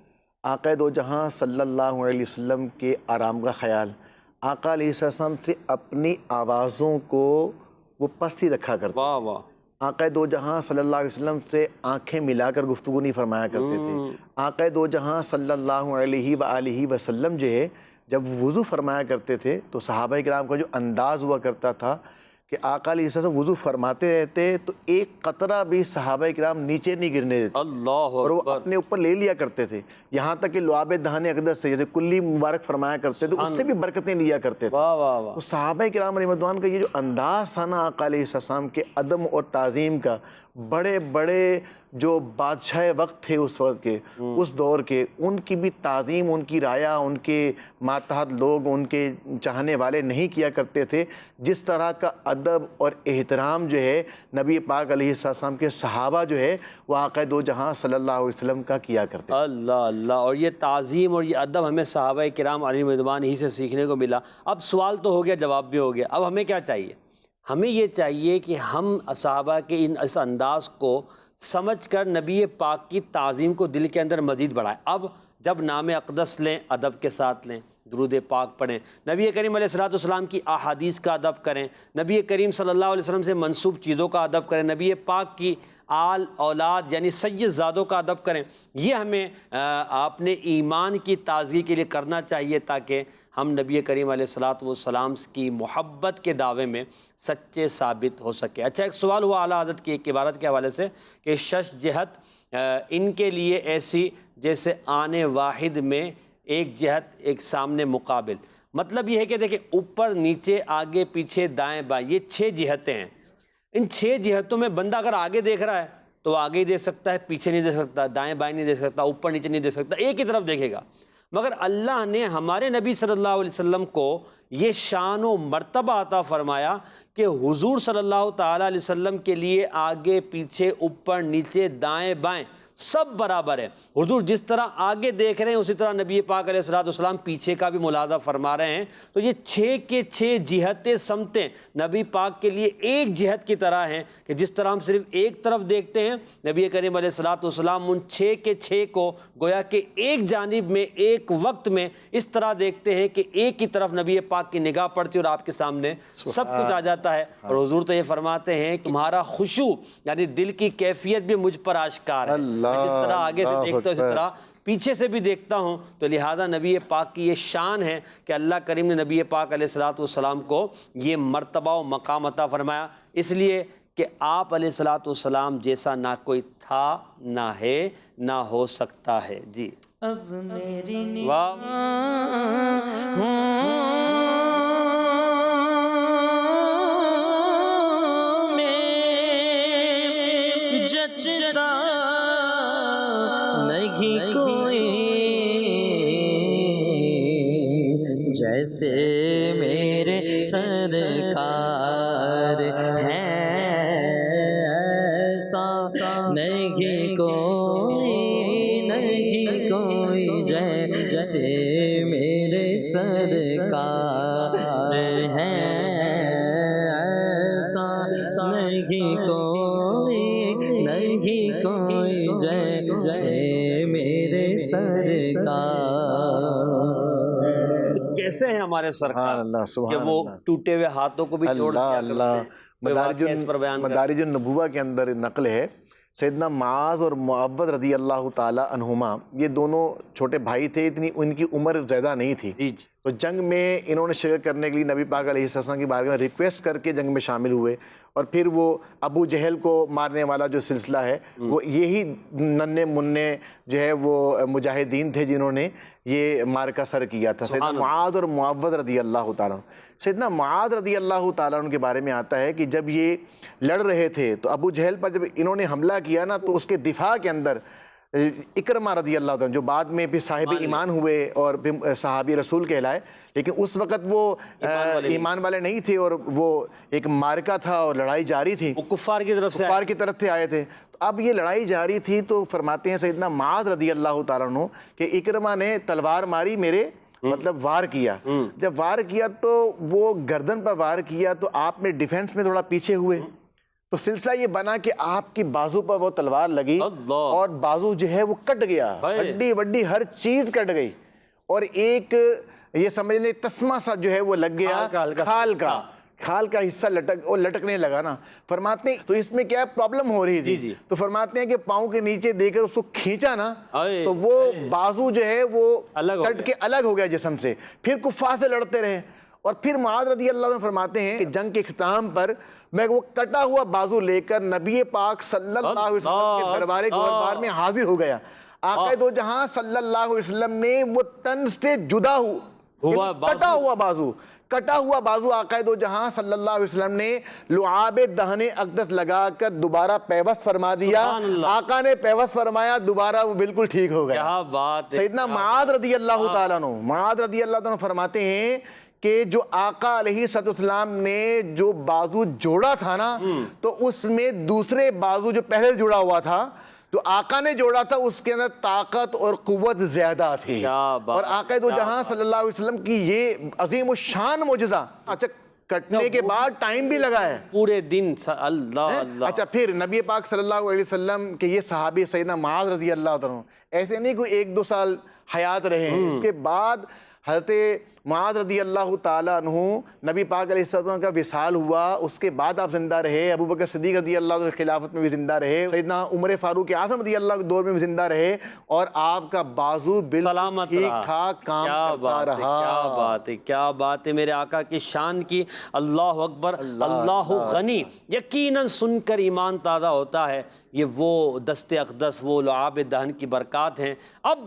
آقا دو جہاں صلی اللہ علیہ وسلم کے آرام کا خیال، آقا علیہ السلام سے اپنی آوازوں کو وہ پستی رکھا کرتے، واہ واہ، آقا دو جہاں صلی اللہ علیہ وسلم سے آنکھیں ملا کر گفتگو نہیں فرمایا کرتے تھے۔ آقا دو جہاں صلی اللہ علیہ وآلہ وسلم جو ہے جب وضو فرمایا کرتے تھے تو صحابہ کرام کا جو انداز ہوا کرتا تھا کہ آقا علیہ السلام وضو فرماتے رہتے تو ایک قطرہ بھی صحابہ کرام نیچے نہیں گرنے دیتے اللہ اور وہ اکبر، اپنے اوپر لے لیا کرتے تھے، یہاں تک کہ لعاب دہن اقدس سے جیسے کلی مبارک فرمایا کرتے تھے اس سے بھی برکتیں لیا کرتے تھے۔ واہ واہ واہ، تو صحابہ کرام علیہ رضوان کا یہ جو انداز تھا نا آقا علیہ السلام کے عدم اور تعظیم کا، بڑے بڑے جو بادشاہ وقت تھے اس وقت کے، اس دور کے، ان کی بھی تعظیم، ان کی رعایا، ان کے ماتحت لوگ، ان کے چاہنے والے نہیں کیا کرتے تھے جس طرح کا ادب اور احترام جو ہے نبی پاک علیہ السلام کے صحابہ جو ہے وہ آقا دو جہاں صلی اللہ علیہ وسلم کا کیا کرتے تھے۔ اللہ اللہ، اور یہ تعظیم اور یہ ادب ہمیں صحابہ کرام علیہ رضوان ہی سے سیکھنے کو ملا۔ اب سوال تو ہو گیا، جواب بھی ہو گیا، اب ہمیں کیا چاہیے؟ ہمیں یہ چاہیے کہ ہم صحابہ کے اس انداز کو سمجھ کر نبی پاک کی تعظیم کو دل کے اندر مزید بڑھائیں۔ اب جب نام اقدس لیں ادب کے ساتھ لیں، درود پاک پڑھیں، نبی کریم علیہ السلام کی احادیث کا ادب کریں، نبی کریم صلی اللہ علیہ وسلم سے منسوب چیزوں کا ادب کریں، نبی پاک کی آل اولاد یعنی سید زادوں کا ادب کریں۔ یہ ہمیں اپنے ایمان کی تازگی کے لیے کرنا چاہیے تاکہ ہم نبی کریم علیہ السلام کی محبت کے دعوے میں سچے ثابت ہو سکے۔ اچھا، ایک سوال ہوا اعلیٰ حضرت کی ایک عبارت کے حوالے سے کہ شش جہت ان کے لیے ایسی جیسے آنے واحد میں ایک جہت ایک سامنے مقابل، مطلب یہ ہے کہ دیکھیں اوپر نیچے آگے پیچھے دائیں بائیں یہ 6 جہتیں ہیں۔ ان 6 جہتوں میں بندہ اگر آگے دیکھ رہا ہے تو آگے ہی دیکھ سکتا ہے، پیچھے نہیں دیکھ سکتا، دائیں بائیں نہیں دیکھ سکتا، اوپر نیچے نہیں دیکھ سکتا، ایک ہی طرف دیکھے گا۔ مگر اللہ نے ہمارے نبی صلی اللہ علیہ وسلم کو یہ شان و مرتبہ عطا فرمایا کہ حضور صلی اللہ تعالیٰ علیہ وسلم کے لیے آگے پیچھے اوپر نیچے دائیں بائیں سب برابر ہے۔ حضور جس طرح آگے دیکھ رہے ہیں اسی طرح نبی پاک علیہ السلام پیچھے کا بھی ملاحظہ فرما رہے ہیں۔ تو یہ 6 کے 6 جہتیں سمتیں نبی پاک کے لیے ایک جہت کی طرح ہیں کہ جس طرح ہم صرف ایک طرف دیکھتے ہیں، نبی کریم علیہ السلام ان 6 کے 6 کو گویا کہ ایک جانب میں ایک وقت میں اس طرح دیکھتے ہیں کہ ایک ہی طرف نبی پاک کی نگاہ پڑتی ہے اور آپ کے سامنے سب کچھ آ جاتا ہے۔ اور حضور تو یہ فرماتے ہیں کہ تمہارا خشوع یعنی دل کی کیفیت بھی مجھ پر آشکار ہے، جس طرح آگے سے دیکھتا ہوں اسی طرح پیچھے سے بھی دیکھتا ہوں۔ تو لہٰذا نبی پاک کی یہ شان ہے کہ اللہ کریم نے نبی پاک علیہ السلام کو یہ مرتبہ و مقام عطا فرمایا، اس لیے کہ آپ علیہ السلام جیسا نہ کوئی تھا نہ ہے نہ ہو سکتا ہے۔ جی اب میری واہ جچتا نہیں کوئی جیسے میرے سرکار ہیں، ایسا نہیں کوئی، نہیں کوئی جیسے میرے سرکار ہیں، ایسا نہیں کوئی، نہیں کوئی جیسے میرے سرکار۔ کیسے ہیں ہمارے سرکار کہ وہ ٹوٹے ہوئے ہاتھوں کو بھی جوڑ دیا کرتے ہیں۔ مدارج النبوہ کے اندر نقل ہے، سیدنا معاذ اور معوذ رضی اللہ تعالی عنہما یہ دونوں چھوٹے بھائی تھے، اتنی ان کی عمر زیادہ نہیں تھی، تو جنگ میں انہوں نے شرکت کرنے کے لیے نبی پاک علیہ السلام کی بارگاہ میں ریکویسٹ کر کے جنگ میں شامل ہوئے، اور پھر وہ ابو جہل کو مارنے والا جو سلسلہ ہے وہ یہی ننھے منھے جو ہے وہ مجاہدین تھے جنہوں نے یہ مارکہ سر کیا تھا، سیدنا معاذ اور معوذ رضی اللہ تعالیٰ۔ سیدنا معاذ رضی اللہ تعالیٰ عنہ کے بارے میں آتا ہے کہ جب یہ لڑ رہے تھے تو ابو جہل پر جب انہوں نے حملہ کیا نا تو اس کے دفاع کے اندر اکرمہ رضی اللہ عنہ جو بعد میں پھر صاحب ایمان ہوئے اور پھر صحابی رسول کہلائے، لیکن اس وقت وہ ایمان والے نہیں تھے اور وہ ایک مارکہ تھا اور لڑائی جاری تھی، وہ کفار کی طرف سے آئے تھے۔ تو اب یہ لڑائی جاری تھی تو فرماتے ہیں سیدنا معاذ رضی اللہ تعالیٰ عنہ کہ اکرمہ نے تلوار ماری، میرے مطلب وار کیا، جب وار کیا تو وہ گردن پر وار کیا تو آپ نے ڈیفنس میں تھوڑا پیچھے ہوئے، تو سلسلہ یہ بنا کہ آپ کی بازو پر وہ تلوار لگی اور بازو جو ہے وہ کٹ گیا، ہڈی وڈی ہر چیز کٹ گئی، اور ایک یہ سمجھ لیں تسمہ سا جو ہے وہ لگ گیا، کھال کا حصہ لٹکنے لگا نا۔ فرماتے ہیں تو اس میں کیا پرابلم ہو رہی تھی، تو فرماتے ہیں کہ پاؤں کے نیچے دے کر اس کو کھینچا نا تو وہ بازو جو ہے وہ کٹ کے الگ ہو گیا جسم سے، پھر کفار سے لڑتے رہے۔ اور پھر معاذ رضی اللہ عنہ فرماتے ہیں کہ جنگ کے اختتام پر میں وہ کٹا ہوا بازو لے کر نبی پاک صلی اللہ علیہ وسلم کے دربار گوہربار میں حاضر ہو گیا۔ آقا دو جہاں صلی اللہ علیہ وسلم نے وہ تن سے جدا کٹا ہوا بازو، کٹا ہوا بازو آقا دو جہاں صلی اللہ علیہ وسلم نے لعاب دہن اقدس لگا کر دوبارہ پیوست فرما دیا. آقا نے پیوست فرمایا، دوبارہ وہ بالکل ٹھیک ہو گیا. کیا بات ہے. سیدنا معاذ رضی اللہ تعالیٰ عنہ، معاذ رضی اللہ تعالیٰ عنہ فرماتے ہیں کہ جو آقا علیہ السلام نے جو بازو جوڑا تھا نا، تو اس میں دوسرے بازو جو پہلے جڑا ہوا تھا تو آقا نے جوڑا تھا، اس کے اندر طاقت اور قوت زیادہ تھی. اور آقا دو جہاں صلی اللہ علیہ وسلم کی یہ عظیم الشان معجزہ. اچھا کٹنے کے بعد ٹائم بھی لگا ہے پورے دن. اللہ. اچھا پھر نبی پاک صلی اللہ علیہ وسلم کے یہ صحابی سیدنا معاذ رضی اللہ عنہ ایسے نہیں کوئی 1-2 سال حیات رہے ہیں. اس کے بعد حضرت معاذ رضی اللہ تعالیٰ عنہ نبی پاک علیہ السلام کا وصال ہوا، اس کے بعد آپ زندہ رہے. ابو بکر صدیق رضی اللہ عنہ خلافت میں بھی زندہ رہے، سیدنا عمر فاروق اعظم رضی اللہ کے دور میں بھی زندہ رہے، اور آپ کا بازو بالکل ٹھیک ٹھاک کام کرتا رہا. کیا بات ہے، کیا بات ہے میرے آقا کی شان کی. اللہ اکبر، اللہ غنی. یقیناً سن کر ایمان تازہ ہوتا ہے. یہ وہ دست اقدس، وہ لعاب دہن کی برکات ہیں. اب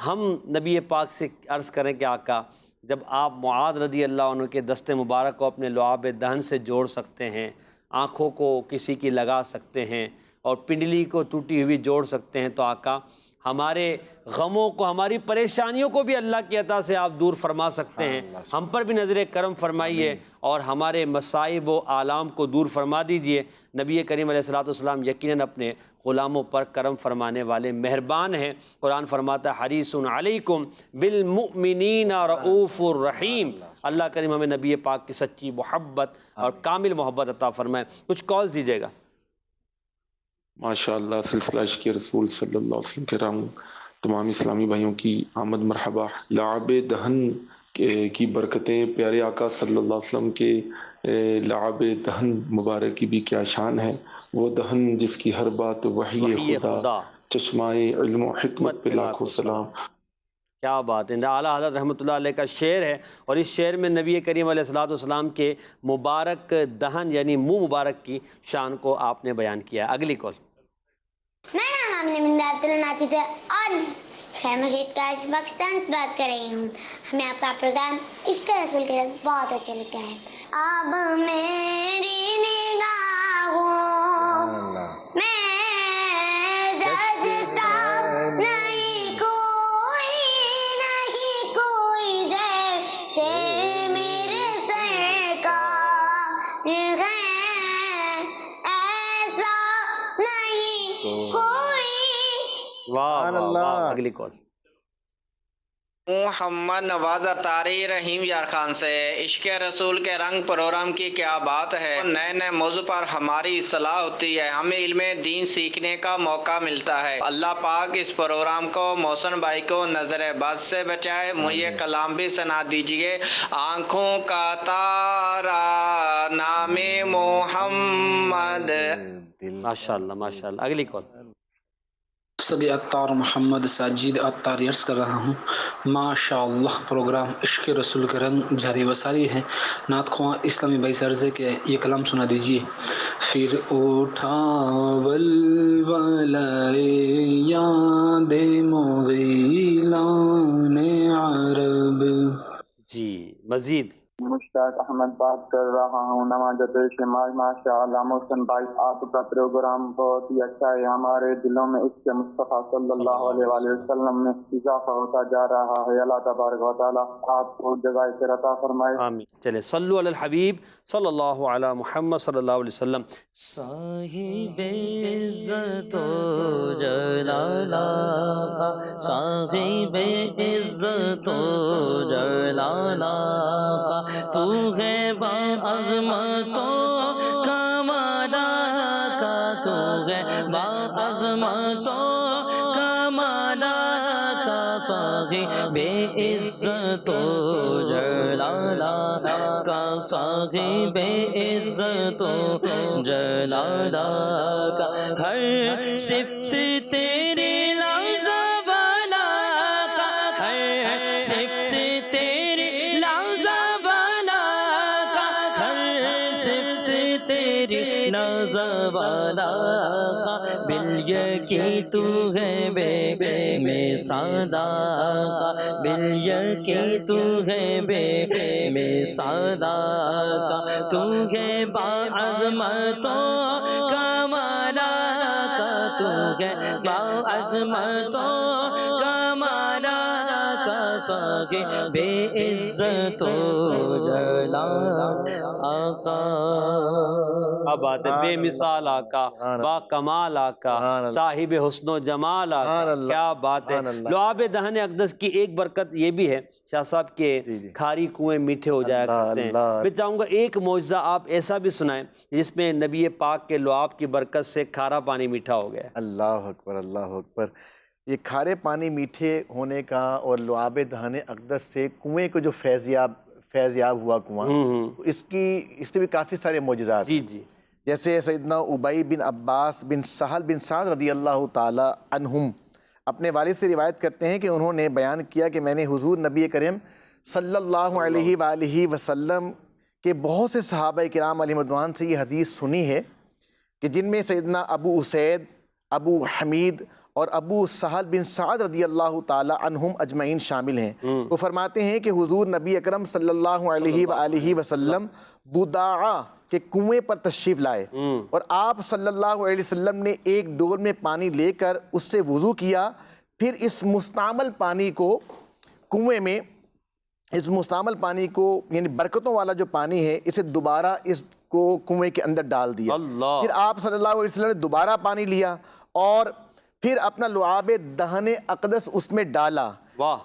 ہم نبی پاک سے عرض کریں کہ آقا جب آپ معاذ رضی اللہ عنہ کے دست مبارک کو اپنے لعاب دہن سے جوڑ سکتے ہیں، آنکھوں کو کسی کی لگا سکتے ہیں، اور پنڈلی کو ٹوٹی ہوئی جوڑ سکتے ہیں، تو آقا ہمارے غموں کو، ہماری پریشانیوں کو بھی اللہ کی عطا سے آپ دور فرما سکتے ہیں. ہم پر بھی نظر کرم فرمائیے اور ہمارے مصائب و آلام کو دور فرما دیجئے. نبی کریم علیہ الصلوۃ والسلام یقیناً اپنے غلاموں پر کرم فرمانے والے مہربان ہیں. قرآن فرماتا ہے حریص علیکم بالمؤمنین رؤوف الرحیم. اللہ کریم ہمیں نبی پاک کی سچی محبت اور کامل محبت عطا فرمائے. کچھ کالز دیجیے گا. ماشاءاللہ سلسلہ عشق رسول صلی اللہ علیہ وسلم کے رام تمام اسلامی بھائیوں کی آمد مرحبا. لعاب دہن کی برکتیں، پیارے آقا صلی اللہ علیہ وسلم کے لعاب دہن مبارک کی بھی کیا شان ہے. وہ دہن جس کی ہر بات وحی خدا، چشمہ علم و حکمت پہ لاکھوں سلام. کیا بات ہے. اعلیٰ حضرت رحمۃ اللہ علیہ کا شعر ہے، اور اس شعر میں نبی کریم علیہ الصلوۃ والسلام کے مبارک دہن یعنی منہ مبارک کی شان کو آپ نے بیان کیا ہے. اگلی کال. اور شہر مشید کا پاکستان سے بات کر رہی ہوں. ہمیں آپ کا پروگرام عشق رسول کے بہت اچھا لگتا ہے. اب میری نگاہوں میں جزتا نہیں کوئی جیسے میرے سرکار ہے، ایسا نہیں کوئی. واہ واہ. اگلی کال. محمد نواز اتاری رحیم یار خان سے. عشق رسول کے رنگ پروگرام کی کیا بات ہے. نئے نئے موضوع پر ہماری اصلاح ہوتی ہے، ہمیں علم دین سیکھنے کا موقع ملتا ہے. اللہ پاک اس پروگرام کو محسن بھائی کو نظر بد سے بچائے. مجھے کلام بھی سنا دیجئے. آنکھوں کا تارا نام محمد. ماشاءاللہ ماشاءاللہ. اگلی کال. سبی عطار محمد ساجد عطار عرض کر رہا ہوں. ماشاءاللہ پروگرام عشق رسول کے رنگ جاری وساری ہے. نعت خواں اسلامی بھائی سے عرض ہے کہ یہ کلام سنا دیجیے. پھر اٹھا ولولائے یاد مغیلان عرب. جی مزید. مشتاق احمد بات کر رہا ہوں نماز شمال. ماشاء اللہ محسن بھائی آپ کا پروگرام بہت ہی اچھا ہے. ہمارے دلوں میں اس کے مصطفیٰ صلی اللہ علیہ وسلم میں اضافہ ہوتا جا رہا ہے. اللہ تبارک و تعالیٰ آپ کو جزائے خیر عطا فرمائے. آمین. چلے صلو علی الحبیب صلی اللہ علی محمد صلی اللہ علیہ وسلم. صاحب عزت و جلال آقا، صاحب عزت و جلال آقا، تو ہے با عظمتوں کا مالا کا، تو ہے با عظمتوں کا مالا کا، صاحب عزت و جلال کا، صاحب عزت و جلال کا، ہر صفت سے تیری لازا والا کا، ہر صفت سے تیری لازا والا کا، ہر صفت سے تیری لازا والا کا، بل یقین تو ہے بے میں سادہ قابل یقین تو ہے میں سادہ کا تو ہے باعظمتوں کا مالا کا تو ہے باعظمتوں کا مالا کا ساقی بے عزت و جلال آقا. اب بات ہے بے مثال آقا، با کمال آقا، صاحب حسن و جمال آقا. کیا بات ہے. لعاب دہن اقدس کی ایک برکت یہ بھی ہے شاہ صاحب کے کھاری کنویں میٹھے ہو جایا کرتے ہیں. میں چاہوں گا ایک معجزہ آپ ایسا بھی سنائیں جس میں نبی پاک کے لعاب کی برکت سے کھارا پانی میٹھا ہو گیا. اللہ اکبر اللہ اکبر. یہ کھارے پانی میٹھے ہونے کا اور لعاب دہن اقدس سے کنویں کو جو فیضیاب ہوا کنواں، اس سے بھی کافی سارے معجزات. جی جی. جیسے سیدنا ابی بن عباس بن سہل بن سعد رضی اللہ تعالی عنہم اپنے والد سے روایت کرتے ہیں کہ انہوں نے بیان کیا کہ میں نے حضور نبی کریم صلی اللہ علیہ وآلہ وسلم کے بہت سے صحابہ کرام علیہ رضوان سے یہ حدیث سنی ہے کہ جن میں سیدنا ابو اسید، ابو حمید اور ابو سہل بن سعد رضی اللہ تعالی عنہم اجمعین شامل ہیں. وہ فرماتے ہیں کہ حضور نبی اکرم صلی اللہ علیہ وآلہ وسلم بداعہ کے کنویں پر تشریف لائے اور آپ صلی اللہ علیہ وسلم نے ایک ڈول میں پانی لے کر اس سے وضو کیا. پھر اس مستعمل پانی کو کنویں میں، اس مستعمل پانی کو یعنی برکتوں والا جو پانی ہے، اسے دوبارہ اس کو کنویں کے اندر ڈال دیا. پھر آپ صلی اللہ علیہ وسلم نے دوبارہ پانی لیا اور پھر اپنا لعاب دہن اقدس اس میں ڈالا.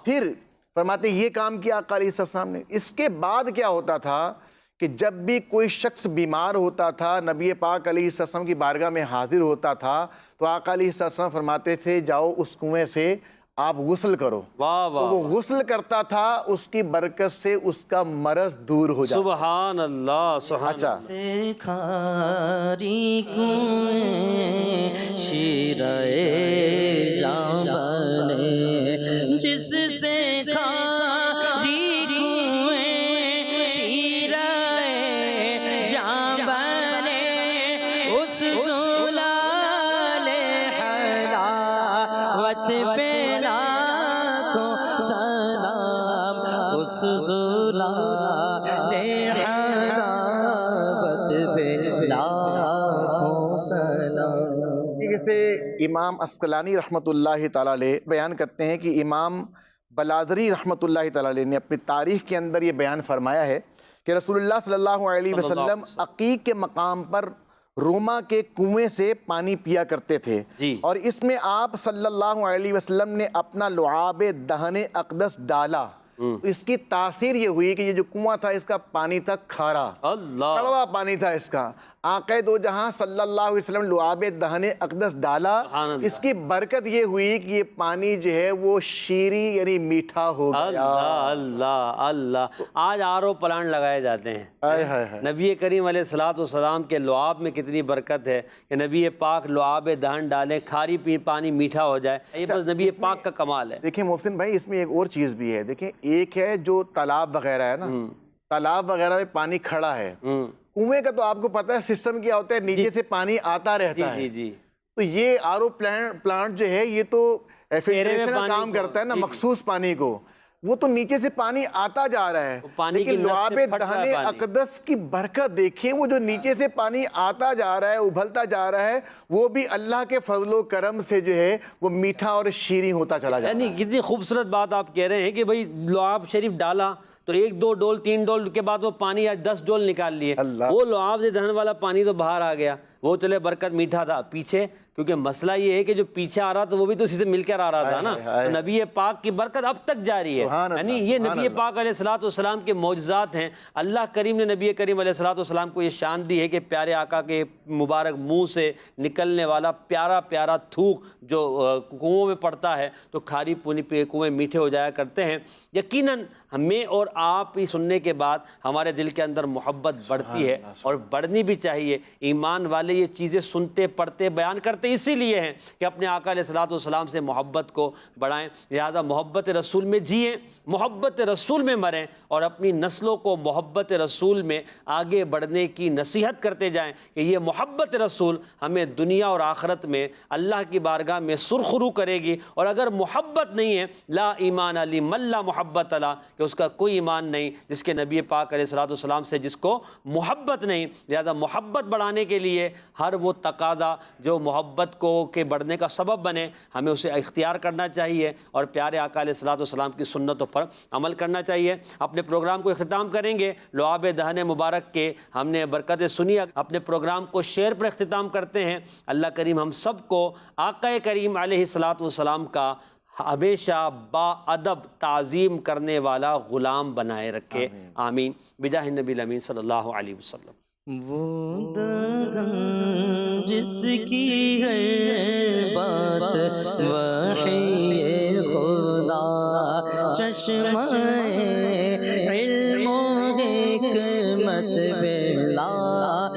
پھر فرماتے ہیں یہ کام کیا آقا علیہ السلام نے. اس کے بعد کیا ہوتا تھا کہ جب بھی کوئی شخص بیمار ہوتا تھا، نبی پاک علیہ السلام کی بارگاہ میں حاضر ہوتا تھا تو آقا علیہ السلام فرماتے تھے جاؤ اس کنویں سے آپ غسل کرو. تو وہ غسل کرتا تھا، اس کی برکت سے اس کا مرض دور ہو جاتا. سبحان اللہ سبحان اللہ. سے کھاری کنویں شیرے جاں بنے، جس سے کھاری کنویں شیرے جاں بنے، اس زلال حلاوت پہ لاکھوں سلام، اس زلال حلاوت پہ لاکھوں سلام. جیسے امام عسقلانی رحمۃ اللہ تعالیٰ علیہ بیان کرتے ہیں کہ امام بلادری رحمۃ اللہ تعالیٰ علیہ نے اپنی تاریخ کے اندر یہ بیان فرمایا ہے کہ رسول اللہ صلی اللہ علیہ وسلم عقیق کے مقام پر روما کے کنویں سے پانی پیا کرتے تھے اور اس میں آپ صلی اللہ علیہ وسلم نے اپنا لعاب دہن اقدس ڈالا. تو اس کی تاثیر یہ ہوئی کہ یہ جو کنواں تھا اس کا پانی تھا کھارا، کڑوا پانی تھا اس کا. آقا دو جہاں صلی اللہ علیہ وسلم لعاب دہن اقدس ڈالا، اس کی برکت یہ ہوئی کہ یہ پانی جو ہے وہ شیریں یعنی میٹھا ہو گیا. اللہ اللہ اللہ. آج RO پلانٹ لگائے جاتے ہیں. نبی کریم علیہ السلام کے لعاب میں کتنی برکت ہے کہ نبی پاک لعاب دہن ڈالیں، کھاری پانی میٹھا ہو جائے. یہ بس نبی پاک کا کمال ہے. دیکھیں محسن بھائی، اس میں ایک اور چیز بھی ہے. دیکھیں ایک ہے جو تالاب وغیرہ ہے نا، تالاب وغیرہ میں پانی کھڑا ہے. کنویں کا تو آپ کو پتہ ہے سسٹم کیا ہوتا ہے، نیچے سے پانی آتا رہتا ہے. تو یہ RO پلانٹ جو ہے یہ تو فلٹریشن کا کام کرتا ہے نا، مخصوص پانی کو، وہ تو نیچے سے پانی آتا جا رہا ہے. لیکن لعاب دہن اقدس کی برکت دیکھیں، وہ جو نیچے سے پانی آتا جا رہا ہے، ابھلتا جا رہا ہے، وہ بھی اللہ کے فضل و کرم سے جو ہے وہ میٹھا اور شیریں ہوتا چلا جاتا ہے. یعنی کتنی خوبصورت بات آپ کہہ رہے ہیں کہ بھئی لعاب شریف ڈالا تو 1 2 ڈول 3 ڈول کے بعد وہ پانی آج 10 ڈول نکال لیے. وہ لعاب دہن والا پانی تو باہر آ گیا، وہ چلے برکت میٹھا تھا. پیچھے کیونکہ مسئلہ یہ ہے کہ جو پیچھے آ رہا تھا وہ بھی تو اسی سے مل کر آ رہا تھا نا. تو نبی پاک کی برکت اب تک جاری ہے. یعنی یہ نبی پاک علیہ السلام کے معجزات ہیں. اللہ کریم نے نبی کریم علیہ السلام کو یہ شان دی ہے کہ پیارے آقا کے مبارک منہ سے نکلنے والا پیارا پیارا تھوک جو کنووں میں پڑتا ہے تو کھاری پونی پہ کنویں میٹھے ہو جایا کرتے ہیں. یقیناً ہمیں اور آپ ہی سننے کے بعد ہمارے دل کے اندر محبت بڑھتی ہے اور بڑھنی بھی چاہیے. ایمان والے یہ چیزیں سنتے پڑھتے بیان کرتے نصیحتیں اسی لیے ہیں کہ اپنے آقا علیہ الصلوۃ والسلام سے محبت کو بڑھائیں، لہٰذا محبت رسول میں جئیں، محبت رسول میں مریں، اور اپنی نسلوں کو محبت رسول میں آگے بڑھنے کی نصیحت کرتے جائیں کہ یہ محبت رسول ہمیں دنیا اور آخرت میں اللہ کی بارگاہ میں سرخرو کرے گی۔ اور اگر محبت نہیں ہے، لا ایمان لمن لا محبت لا، کہ اس کا کوئی ایمان نہیں جس کے نبی پاک علیہ الصلوۃ والسلام سے جس کو محبت نہیں۔ لہذا محبت بڑھانے کے لیے ہر وہ تقاضا جو محبت کو کے بڑھنے کا سبب بنے، ہمیں اسے اختیار کرنا چاہیے اور پیارے آقا علیہ الصلوۃ والسلام کی سنتوں پر عمل کرنا چاہیے۔ اپنے پروگرام کو اختتام کریں گے لعاب دہن مبارک کے، ہم نے برکتیں سنی، اپنے پروگرام کو شعر پر اختتام کرتے ہیں۔ اللہ کریم ہم سب کو آقا کریم علیہ الصلوۃ والسلام کا ہمیشہ با ادب تعظیم کرنے والا غلام بنائے رکھے، آمین بجاہ النبی الامین صلی اللہ علیہ وسلم۔ وہ دہن جس کی ہے بات وحی خدا، چشمہ علم و حکمت بلا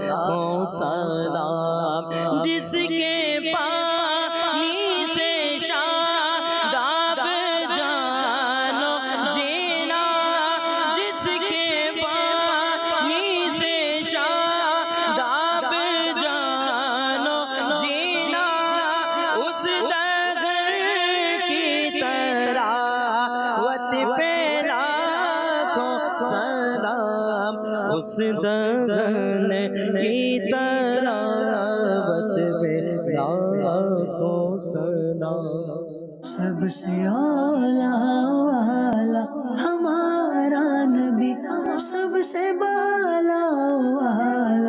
کو سلام، جس کے پانی سے شاداب جانو جینا، جس کے پانی سے شاداب جانو جینا، اس دغر کی تراوت پہ لاکھوں سلام، اس دغن کی تراوت پہ لاکھوں سلام۔ سب سے اعلیٰ ہمارا نبی، سب سے بالا والا